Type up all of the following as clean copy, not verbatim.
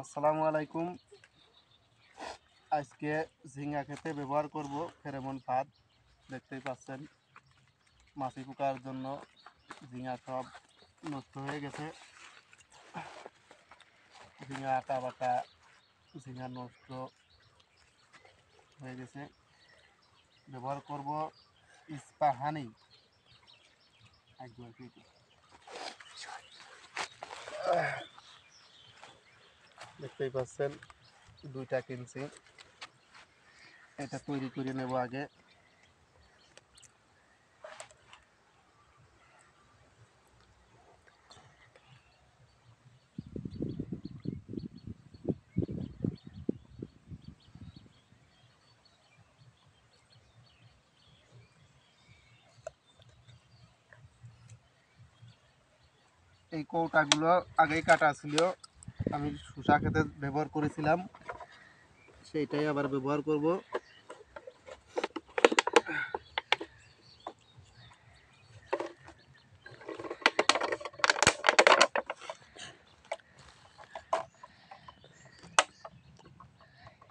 আসসালামু আলাইকুম। আজকে ঝিঙ্গা খেতে ব্যবহার করব ফেরেমন ফাঁদ। দেখতেই পাচ্ছেন মাছি পোকার জন্য ঝিঙ্গা সব নষ্ট হয়ে গেছে। ঝিঙ্গা আঁকা বাঁকা, ঝিঙ্গা নষ্ট হয়ে গেছে। ব্যবহার করব ইস্পাহানি। দেখতেই পাচ্ছেন দুইটা কিনছি। এটা তৈরি করে নেব আগে। এই কৌটাগুলো আগেই কাটা ছিল, আমি শসা খেতে ব্যবহার করেছিলাম, সেইটাই আবার ব্যবহার করব।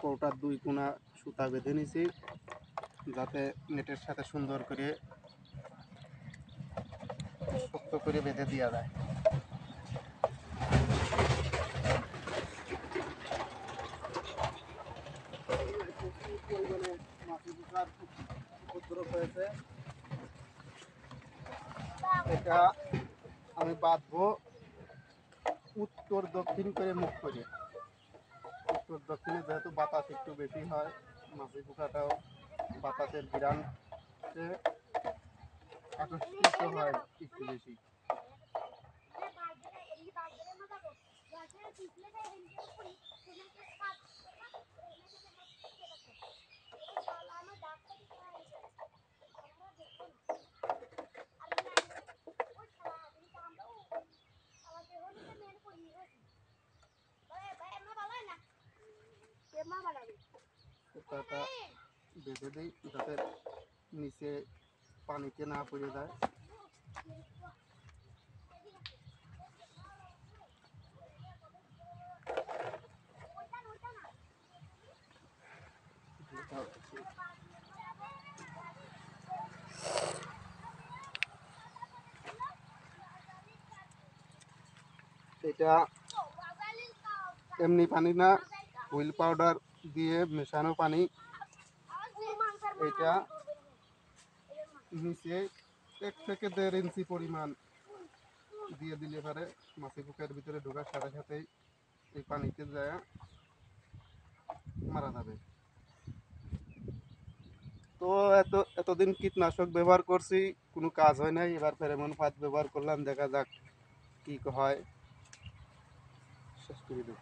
কৌটার দুই কোণা সুতা বেঁধে নিছি যাতে নেটের সাথে সুন্দর করে শক্ত করে বেঁধে দেওয়া যায়। উপদ্রব হয়েছে, এটা আমি বাঁধবো উত্তর দক্ষিণ করে মুখ করে। উত্তর দক্ষিণে যেহেতু বাতাস একটু বেশি হয়, মাছি পোকাটাও বাতাসের ঘিরানতে আকর্ষিত হয় একটু বেশি। সুতাটা বেঁধে দিই যাতে নিচে পানিতে না পড়ে যায়। এটা এমনি পানি না, হুইল পাউডার দিয়ে মেশানো পানি। এটা নিচে 1 থেকে 1.5 ইঞ্চি পরিমাণ দিয়ে দিলে পারে মাছি পোকার ভিতরে ঢোকার সাথে সাথেই এই পানিতে যায় মারা যাবে। তো এতদিন কীটনাশক ব্যবহার করছি, কোনো কাজ হয় নাই। এবার ফেরেমন ফাঁদ ব্যবহার করলাম, দেখা যাক কি হয়। শেষ করে দেব।